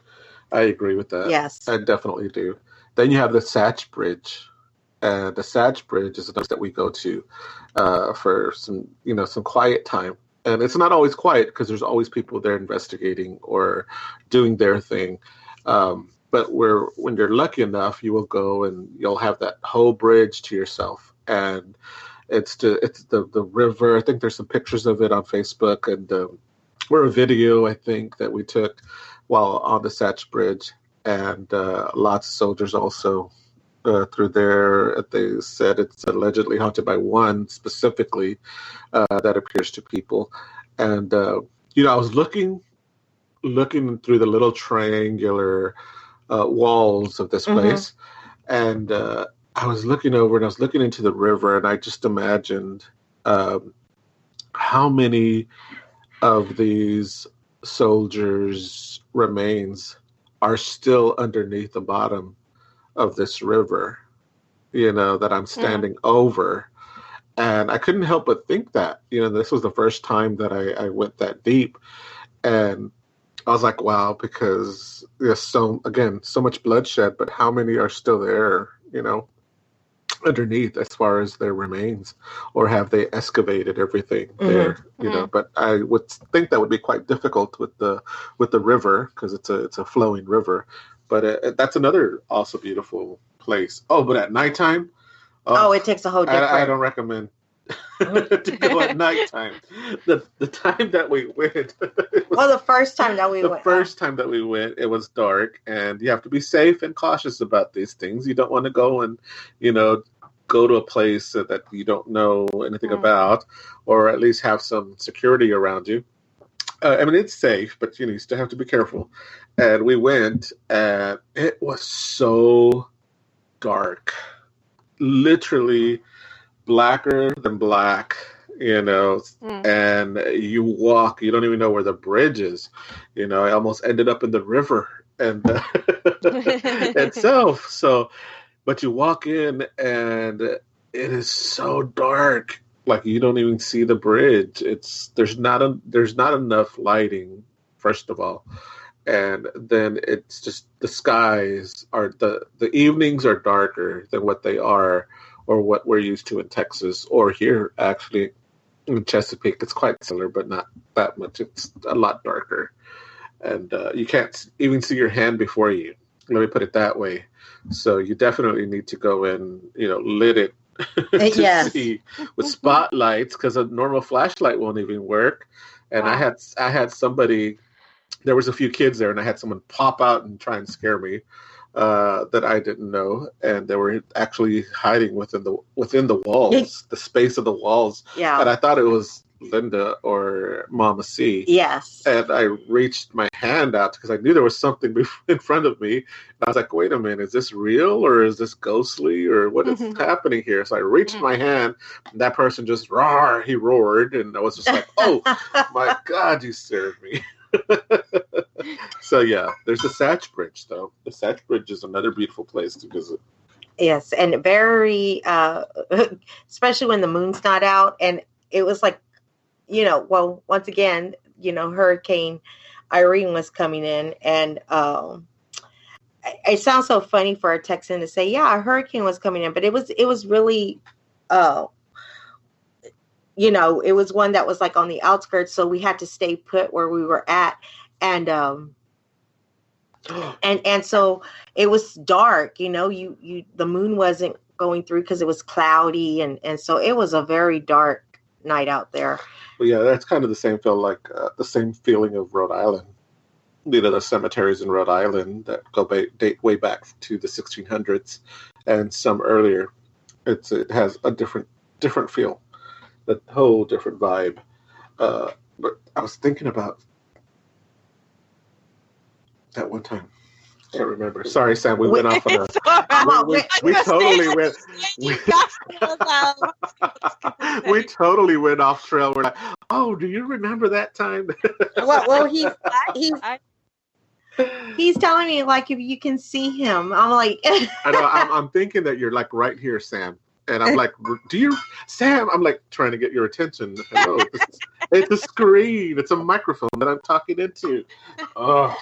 D: Yes.
E: I definitely do. Then you have the Satch Bridge. The Satch Bridge is a place that we go to for some quiet time. And it's not always quiet because there's always people there investigating or doing their thing. But when you're lucky enough, you will go and you'll have that whole bridge to yourself. And it's the river. I think there's some pictures of it on Facebook and or a video, I think, that we took while on the Satch Bridge. And lots of soldiers also through there. They said it's allegedly haunted by one specifically that appears to people. And, I was looking through the little triangular walls of this place. And I was looking over and I was looking into the river, and I just imagined how many of these soldiers' remains are still underneath the bottom of this river, that I'm standing over. And I couldn't help but think that, this was the first time that I went that deep. And I was like, wow, because there's so much bloodshed, but how many are still there, underneath as far as their remains, or have they excavated everything there, but I would think that would be quite difficult with the river, because it's a flowing river. But that's another also beautiful place. Oh, but at nighttime,
D: it takes a whole different.
E: I don't recommend to go at nighttime. The time that we went.
D: The first time that we went.
E: The first time that we went, it was dark, and you have to be safe and cautious about these things. You don't want to go and, go to a place that you don't know anything about, or at least have some security around you. It's safe, but you still have to be careful. And we went, and it was so dark, literally blacker than black, and you walk, you don't even know where the bridge is. I almost ended up in the river and itself. So, but you walk in, and it is so dark. Like, you don't even see the bridge. There's not enough lighting, first of all. And then it's just the skies are the evenings are darker than what they are, or what we're used to in Texas, or here actually in Chesapeake. It's quite similar, but not that much. It's a lot darker. And you can't even see your hand before you. Let me put it that way. So you definitely need to go in, lit it to see with spotlights, because a normal flashlight won't even work. And I had somebody, there was a few kids there, and I had someone pop out and try and scare me that I didn't know, and they were actually hiding within the walls, the space of the walls. Yeah. And I thought it was Linda or Mama C.
D: Yes.
E: And I reached my hand out because I knew there was something in front of me. And I was like, wait a minute, is this real, or is this ghostly, or what is happening here? So I reached my hand, and that person just he roared, and I was just like, oh my God, you scared me. So yeah, there's the Satch Bridge, though. The Satch Bridge is another beautiful place to visit.
D: Yes, and very, especially when the moon's not out, and it was like, once again, Hurricane Irene was coming in, and it sounds so funny for a Texan to say, yeah, a hurricane was coming in, but it was really, it was one that was like on the outskirts, so we had to stay put where we were at. And And so it was dark, you know, the moon wasn't going through because it was cloudy. And so it was a very dark night out there.
E: But yeah, that's kind of the same the same feeling of Rhode Island. You know, the cemeteries in Rhode Island that date way back to the 1600s and some earlier. It has a different feel, a whole different vibe. But I was thinking about that one time. I can't remember. Sorry, Sam. We went off on a. We totally went. We totally went off trail. We're like, oh, do you remember that time?
D: Well, he's telling me like if you can see him. I'm like,
E: I know. I'm thinking that you're like right here, Sam. And I'm like, do you, Sam? I'm like trying to get your attention. Hello, it's a screen. It's a microphone that I'm talking into. Oh,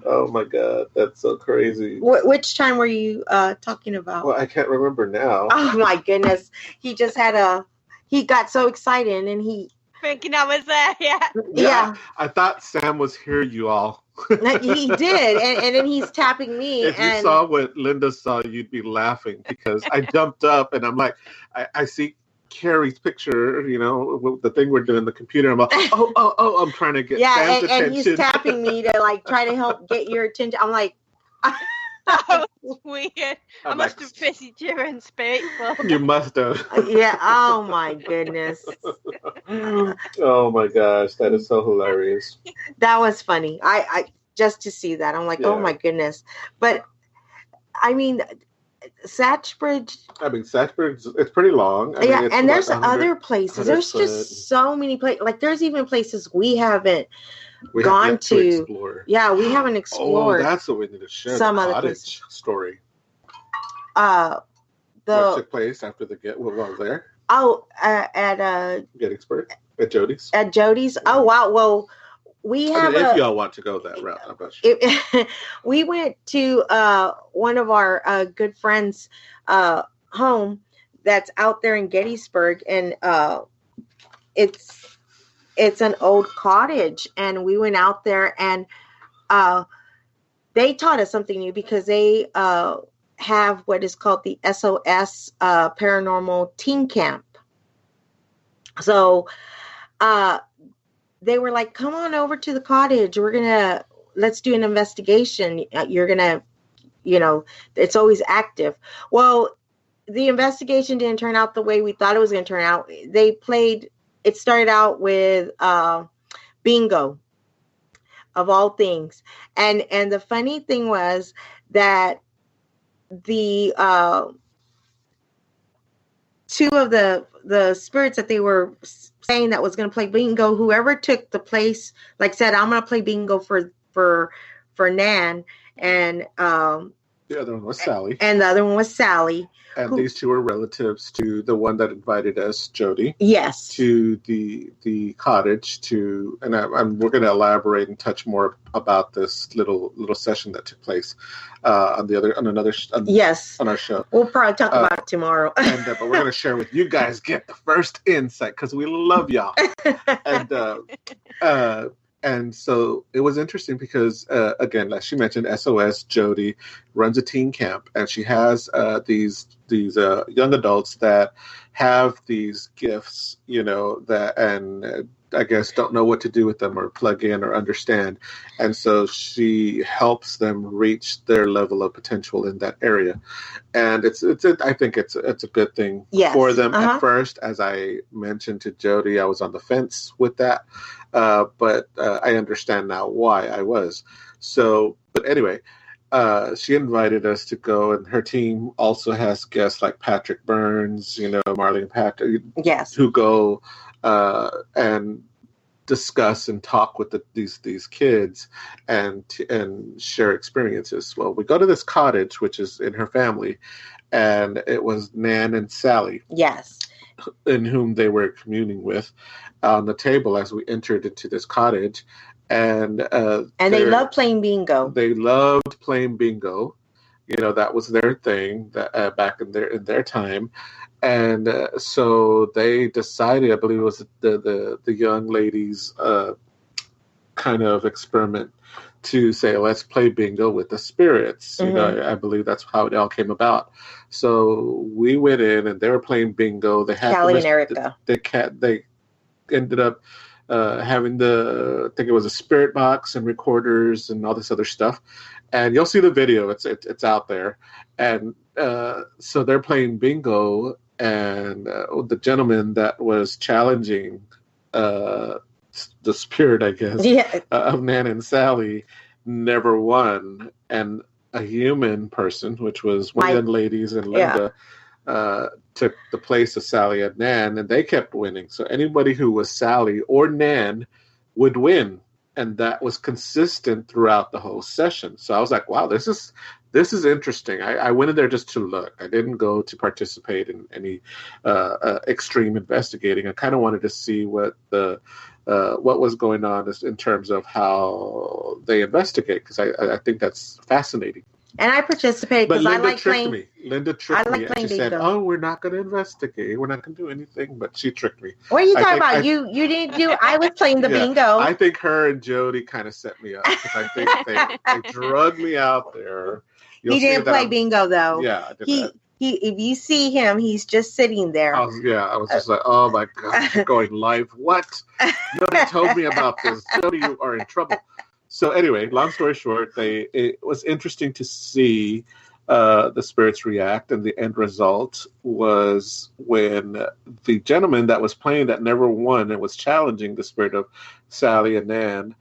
E: oh my God, that's so crazy.
D: Which time were you talking about?
E: Well, I can't remember now.
D: Oh my goodness, he just he got so excited and he
C: thinking I was there.
D: Yeah.
E: I thought Sam was here, you all.
D: He did, and then he's tapping me.
E: If you saw what Linda saw, you'd be laughing because I jumped up and I'm like, I see Carrie's picture, you know, the thing we're doing the computer. I'm like, oh, I'm trying to get Sam's attention.
D: And he's tapping me to like try to help get your attention. I'm like,
C: that was weird. I must have pissed you in spiteful.
E: You must have.
D: Yeah. Oh my goodness.
E: Oh my gosh, that is so hilarious.
D: That was funny. I just to see that, I'm like, oh my goodness. But I mean, Satchbridge.
E: It's pretty long.
D: And there's other places. There's just so many places. Like there's even places we haven't gone to explore. Yeah, we haven't explored.
E: Oh, that's what we need to share.
D: Some
E: the
D: other
E: cottage
D: places.
E: Story.
D: What
E: took place after what was there?
D: Oh, at
E: Gettysburg, at Jody's.
D: At Jody's. Oh wow. Well, we have.
E: If y'all want to go that route, I'm not sure.
D: We went to one of our good friends' home that's out there in Gettysburg, and it's an old cottage, and we went out there, and they taught us something new because they have what is called the SOS Paranormal Teen Camp. So they were like, come on over to the cottage. Let's do an investigation. You're going to, you know, it's always active. Well, the investigation didn't turn out the way we thought it was going to turn out. It started out with bingo, of all things. And the funny thing was that the two of the spirits that they were saying that was going to play bingo, whoever took the place, like said, I'm going to play bingo for Nan, and
E: the other one was Sally.
D: And the other one was Sally.
E: And these two are relatives to the one that invited us, Jody.
D: Yes.
E: To the cottage and we're going to elaborate and touch more about this little session that took place on our show. We'll probably talk about it tomorrow. But we're going to share with you guys, get the first insight because we love y'all. And so it was interesting because, again, like she mentioned, SOS Jody runs a teen camp, and she has these young adults that have these gifts, you know, and I guess don't know what to do with them or plug in or understand. And so she helps them reach their level of potential in that area. And I think it's a good thing for them. At first, as I mentioned to Jody, I was on the fence with that. But I understand now why I was. So, but anyway, she invited us to go, and her team also has guests like Patrick Burns, you know, Marlene Patrick, who go and discuss and talk with these kids and share experiences. Well, we go to this cottage, which is in her family, and it was Nan and Sally. Yes. In whom they were communing with on the table as we entered into this cottage. And they loved playing bingo. They loved playing bingo. You know, that was their thing that back in their time. And so they decided, I believe it was the young ladies' kind of experiment, to say, let's play bingo with the spirits. You know, I believe that's how it all came about. So we went in and they were playing bingo. They had
D: Callie and Erica.
E: They ended up having I think it was a spirit box and recorders and all this other stuff. And you'll see the video. It's out there. And so they're playing bingo, and the gentleman that was challenging the spirit, I guess, of Nan and Sally never won. And a human person, which was one of the ladies and Linda, took the place of Sally and Nan, and they kept winning. So anybody who was Sally or Nan would win. And that was consistent throughout the whole session. So I was like, wow, this is interesting. I went in there just to look. I didn't go to participate in any extreme investigating. I kind of wanted to see what was going on in terms of how they investigate, because I think that's fascinating.
D: And I participated because I like playing.
E: Linda tricked me. And she said, "Oh, we're not going to investigate. We're not going to do anything." But she tricked me.
D: What are you talking about? You didn't do. I was playing the bingo.
E: I think her and Jody kind of set me up, because I think they drugged me out there.
D: He didn't play bingo though.
E: Yeah, I did that.
D: If you see him, he's just sitting there.
E: I was just like, oh my God, you're going live. What? Nobody told me about this. Jody, you are in trouble. So anyway, long story short, it was interesting to see the spirits react, and the end result was when the gentleman that was playing that never won and was challenging the spirit of Sally and Nan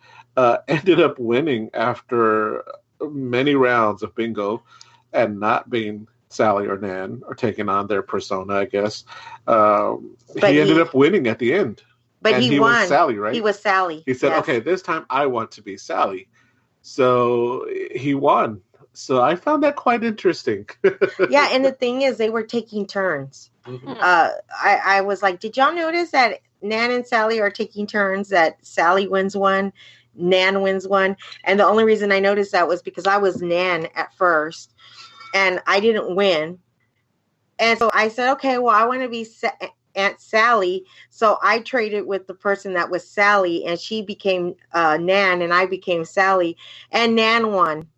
E: ended up winning after many rounds of bingo and not being Sally or Nan, or taking on their persona, I guess. He ended up winning at the end.
D: But he won.
E: Was Sally, right?
D: He was Sally.
E: He said, okay, this time I want to be Sally. So he won. So I found that quite interesting.
D: Yeah, and the thing is, they were taking turns. Mm-hmm. I was like, did y'all notice that Nan and Sally are taking turns, that Sally wins one, Nan wins one? And the only reason I noticed that was because I was Nan at first, and I didn't win. And so I said, okay, well, I want to be Aunt Sally. So I traded with the person that was Sally, and she became Nan, and I became Sally, and Nan won.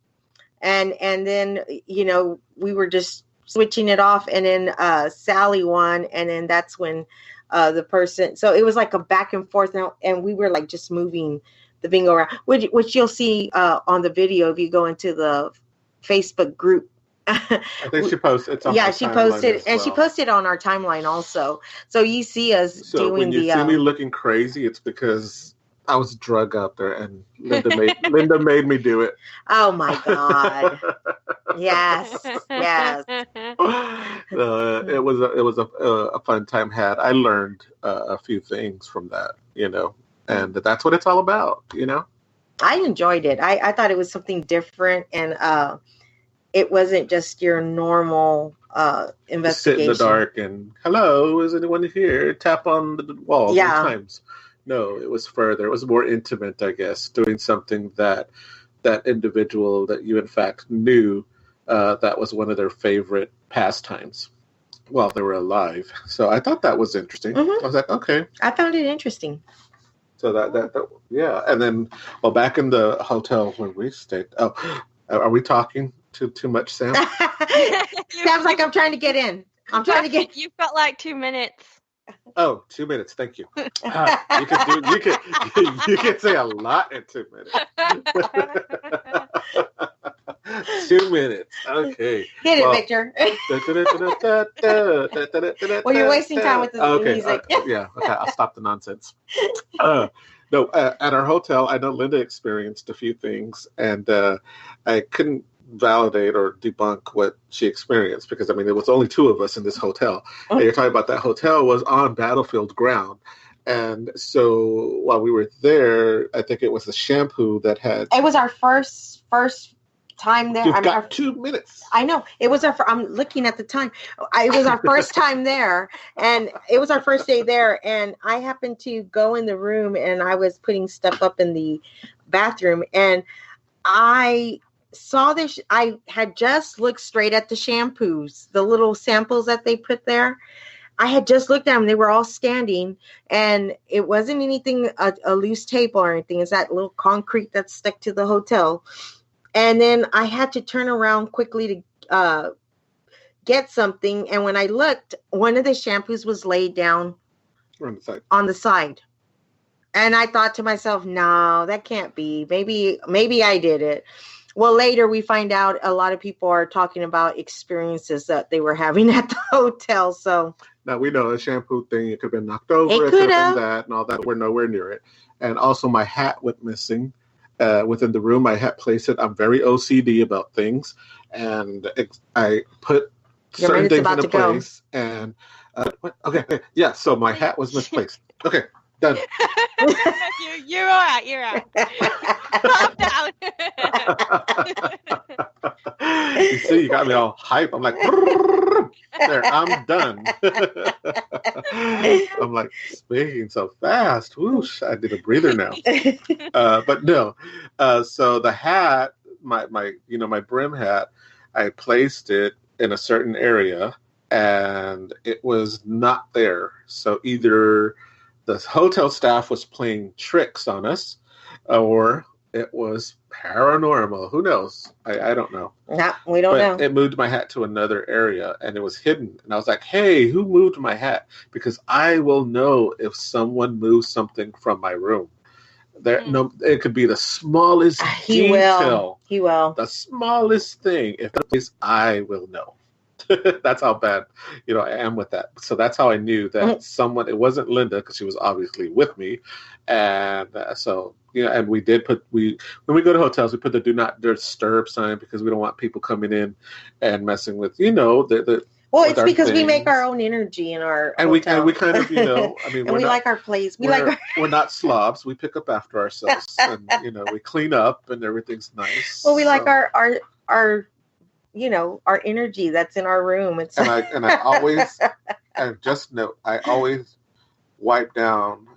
D: And then, we were just switching it off, and then Sally won, and then that's when the person, so it was like a back and forth, and we were like just moving the bingo around, which you'll see on the video if you go into the Facebook group.
E: I think she posted.
D: She posted, and she posted on our timeline also. So you see us doing
E: when you see me looking crazy, it's because I was drug out there, and Linda made me do it.
D: Oh my God! Yes.
E: It was a fun time had. I learned a few things from that, and that's what it's all about,
D: I enjoyed it. I thought it was something different, and it wasn't just your normal investigation.
E: Sit in the dark and, hello, is anyone here? Tap on the wall 3 times. No, it was further. It was more intimate, I guess, doing something that individual that you, in fact, knew that was one of their favorite pastimes while they were alive. So I thought that was interesting. Mm-hmm. I was like, okay.
D: I found it interesting.
E: So that yeah. And then, back in the hotel where we stayed. Oh, are we talking too much, Sam?
D: Sam's like, I'm trying to get in.
C: You've got like 2 minutes.
E: Oh, 2 minutes. Thank you. You can say a lot in 2 minutes. 2 minutes. Okay.
D: Hit it, Victor. Well, you're wasting time with the music.
E: Okay, I'll stop the nonsense. No, at our hotel, I know Linda experienced a few things, and I couldn't validate or debunk what she experienced, because, there was only 2 of us in this hotel. And you're talking about that hotel was on battlefield ground. And so while we were there, I think it was the shampoo that had...
D: It was our first time there.
E: You've got 2 minutes.
D: I know. It was I'm looking at the time. It was our first time there, and it was our first day there. And I happened to go in the room, and I was putting stuff up in the bathroom, and I saw this. I had just looked straight at the shampoos, the little samples that they put there. I had just looked at them. They were all standing, and it wasn't anything, a loose table or anything. It's that little concrete that's stuck to the hotel. And then I had to turn around quickly to get something. And when I looked, one of the shampoos was laid down on the side. And I thought to myself, no, that can't be. Maybe I did it. Well, later we find out a lot of people are talking about experiences that they were having at the hotel. So
E: now we know a shampoo thing, it could have been knocked over, it could have been that and all that. We're nowhere near it. And also my hat went missing within the room. I had placed it. I'm very OCD about things. And I put certain things into place. And okay, yeah, so my hat was misplaced. Okay. Done.
C: You're all right. You're out. Calm down.
E: You see, you got me all hype. I'm like, there, I'm done. I'm like speaking so fast. Whoosh, I did a breather now. But no. So the hat, my brim hat, I placed it in a certain area, and it was not there. So either the hotel staff was playing tricks on us, or it was paranormal. Who knows? I don't know.
D: No, we don't know.
E: It moved my hat to another area, and it was hidden. And I was like, hey, who moved my hat? Because I will know if someone moves something from my room. It could be the smallest detail. He will. The smallest thing. If it is, I will know. That's how bad, I am with that. So that's how I knew that someone, it wasn't Lynda, because she was obviously with me. And and we did when we go to hotels, we put the do not disturb sign, because we don't want people coming in and messing with, well,
D: it's because we make our own energy in our hotel.
E: We kind of,
D: and we like our place.
E: We're not slobs. We pick up after ourselves, and we clean up, and everything's nice.
D: Well, we like our our energy that's in our room.
E: And I always, and just note, I always wipe down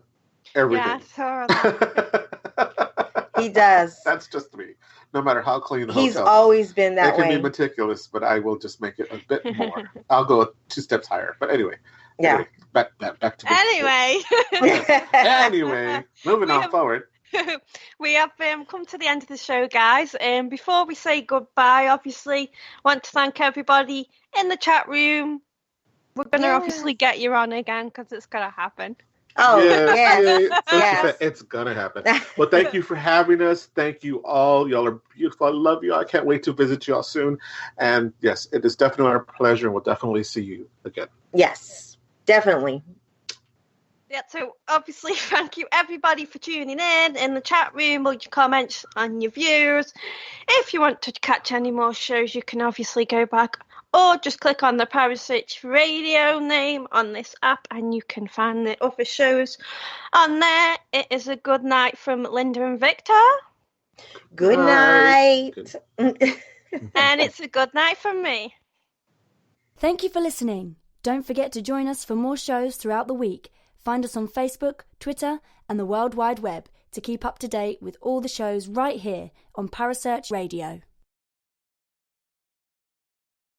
E: everything.
C: Yeah, I saw that.
D: He does.
E: That's just me. No matter how clean the hotel is.
D: He's always been that way.
E: It can be meticulous, but I will just make it a bit more. I'll go 2 steps higher. But anyway.
D: Yeah.
E: Back to
C: Anyway,
E: moving on forward.
C: We have come to the end of the show, guys. Before we say goodbye, obviously, want to thank everybody in the chat room. We're going to obviously get you on again, because it's going to happen.
D: Oh,
E: yes. It's going to happen. Well, thank you for having us. Thank you all. Y'all are beautiful. I love you. I can't wait to visit you all soon. And yes, it is definitely our pleasure, and we'll definitely see you again.
D: Yes, definitely.
C: Yeah, so obviously, thank you everybody for tuning in the chat room, all your comments and your views. If you want to catch any more shows, you can obviously go back or just click on the Parasearch Radio name on this app, and you can find the other shows on there. It is a good night from Lynda and Viktor.
D: Good night.
C: And it's a good night from me.
F: Thank you for listening. Don't forget to join us for more shows throughout the week. Find us on Facebook, Twitter, and the World Wide Web to keep up to date with all the shows right here on Parasearch Radio.